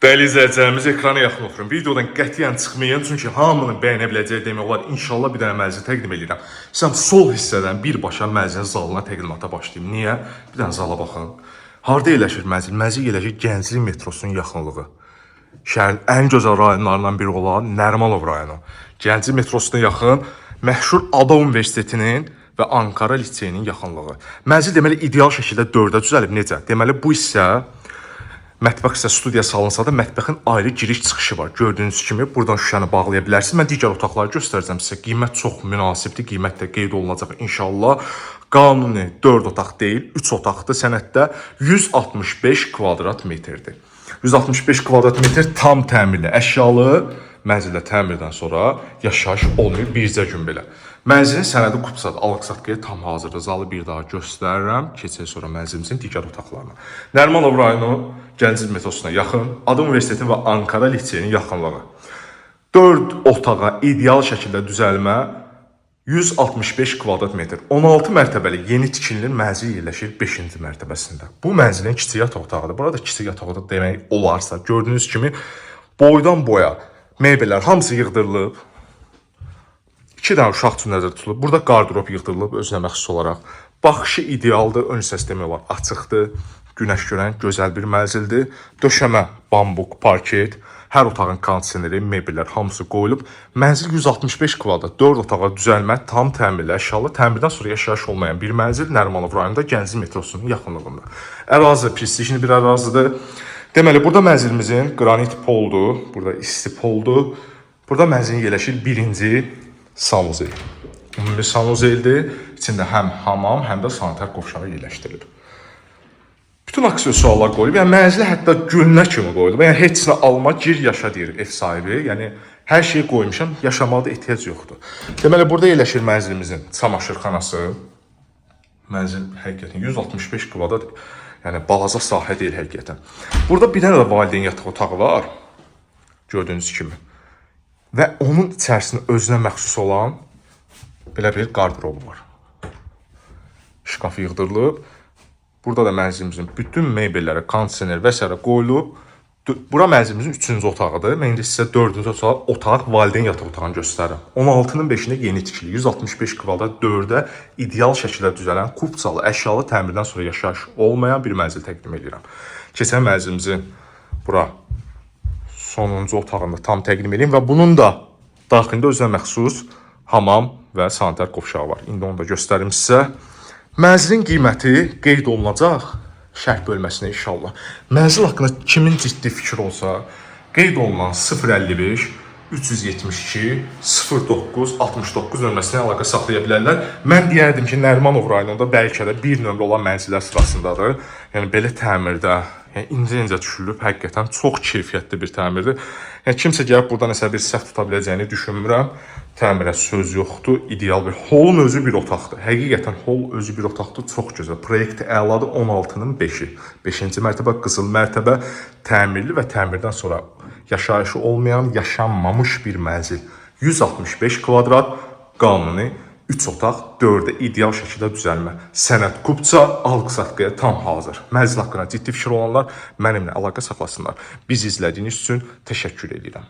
Dəyərli izləyicilərimiz, ekrana yaxın oturun. Videodan qətiyyən çıxmayın, çünki hamının bəyənə biləcəyi demək olar. İnşallah bir dənə mənzil təqdim edirəm. Sən sol hissədən birbaşa mənzilin zalına təqdimata başlayayım. Niyə? Bir dənə zala baxın. Harda yerləşir mənzil? Mənzil yerləşir Gənclik metrosunun yaxınlığı. Şəhərin ən gözəl rayonlarından biri olan Nərimanov rayonu. Gənclik metrosuna yaxın, məşhur Ada Universitetinin və Ankara liseyinin yaxınlığı. Mənzil deməli ideal şəkildə 4-ə düzəlib. Necə? Deməli bu hissə mətbəx isə studiya salınsa da mətbəxin ayrı giriş-çıxışı var. Gördüyünüz kimi buradan şüşəni bağlaya bilərsiniz. Mən digər otaqları göstərəcəm sizə. Qiymət çox münasibdir. Qiymət də qeyd olunacaq inşallah. Qanuni 4 otaq deyil, 3 otaqdır. Sənəddə 165 kvadrat metrdir. 165 kvadrat metr tam təmirli, əşyalı. Mənzildə təmirdən sonra yaşayış olmuyor bircə gün belə. Mənzilin sənədi kupsadır. Alıq-satqıya tam hazırdır. Zalı bir daha göstərirəm. Keçək sonra mənzilimizin digər otaqlarına. Nərimanov rayonu Gənclik metrosuna yaxın, Ada Universiteti və Ankara liseyinin yaxınlığı. 4 otağa ideal şəkildə düzəlmə 165 kvadrat metr. 16 mərtəbəli yeni tikilinin mənzil yerləşir 5-ci mərtəbəsində. Bu mənzilin kiçik yataq otağıdır. Burada kiçik yataq otağı demək olarsa, gördüyünüz kimi boydan boya mebellər hamısı yığdırılıb. 2 dənə uşaq üçün nəzərdə tutulub. Burada qardırop yığdırılıb özünə məxsus olaraq. Baxışı idealdır, ön hissəsi demək olar açıqdır. Günəş görən gözəl bir mənzildir. Döşəmə, bambuk, parket, hər otağın kondisioneri, mebellər hamısı qoyulub. Mənzil 165 kvadrat, 4 otağa düzəlmə, tam təmirli, əşyalı, təmirdən sonra yaşayış olmayan bir mənzil Nərimanov rayonunda Gənclik metrosunun yaxınlığında. Ərazi prestijli bir ərazidir. Deməli, burada mənzilimizin qranit poldur, burada isti poldur. Burada mənzilin yerləşir 1-ci sanuzel. Ümumi sanuzeldir. İçində həm hamam, həm də sanitar qovşağı yerləşdirilir. Bütün aksesuarlar qoyulub. Yəni mənzilə hətta gülünə kimi qoyulub. Yəni heç nə alma, gir yaşa deyir ev sahibi. Yəni hər şeyi qoymuşam, yaşamağa da ehtiyac yoxdur. Deməli, burada yerləşir mənzilimizin çamaşırxanası. Mənzil həqiqətən 165 kvadrat. Yəni balaca sahə deyil həqiqətən. Burada bir dənə də valideyn yataq otağı var. Gördüyünüz kimi. Və onun içərisində özünə məxsus olan belə bir qardırobu var. Şkaf yığdırılıb. Burada da mənzilimizin bütün mebelləri, kondisioner və s. qoyulub. Bura mənzilimizin 3-cü otağıdır. Mən indi sizə 4-cü otaq valideyn yataq otağını göstərirəm. 16-nın 5-ində yeni tikili, 165 kvadrat 4-də ideal şəkildə düzələn, kupçalı, əşyalı təmirdən sonra yaşayış olmayan bir mənzil təqdim edirəm. Keçən mənzilimizin bura sonuncu otağında tam təqdim edeyim və bunun da daxilində özünə məxsus hamam və sanitar qovşağı var. İndi onu da göstərim sizə. Mənzilin qiyməti qeyd olunacaq şərh bölməsinə inşallah. Mənzil haqqında kimin ciddi fikir olsa, qeyd olunan 055 372 09 69 nömrəsinə əlaqə saxlaya bilərlər. Mən deyərdim ki, Nərimanov rayonunda bəlkə də bir nömrə olan mənzillər sırasındadır. Yəni belə təmirdə, yəni incə-incə düşülüb, həqiqətən çox keyfiyyətli bir təmirdir. Yəni kimsə gəlib burada nəsə bir səhv tuta biləcəyini düşünmürəm. Təmirə söz yoxdur, ideal bir holun özü bir otaqdır. Həqiqətən hol özü bir otaqdır, çox gözəl. Proyekti əladır, 16-nın 5-i. 5-ci mərtəbə, qızıl mərtəbə, təmirli və təmirdən sonra yaşayışı olmayan, yaşanmamış bir mənzil. 165 kvadrat, qanuni, 3 otaq, 4-də ideal şəkildə düzəlmə. Sənəd kupça, alıq-satqıya tam hazır. Mənzil haqqında ciddi fikir olanlar mənimlə əlaqə saxlasınlar. Bizi izlədiyiniz üçün təşəkkür edirəm.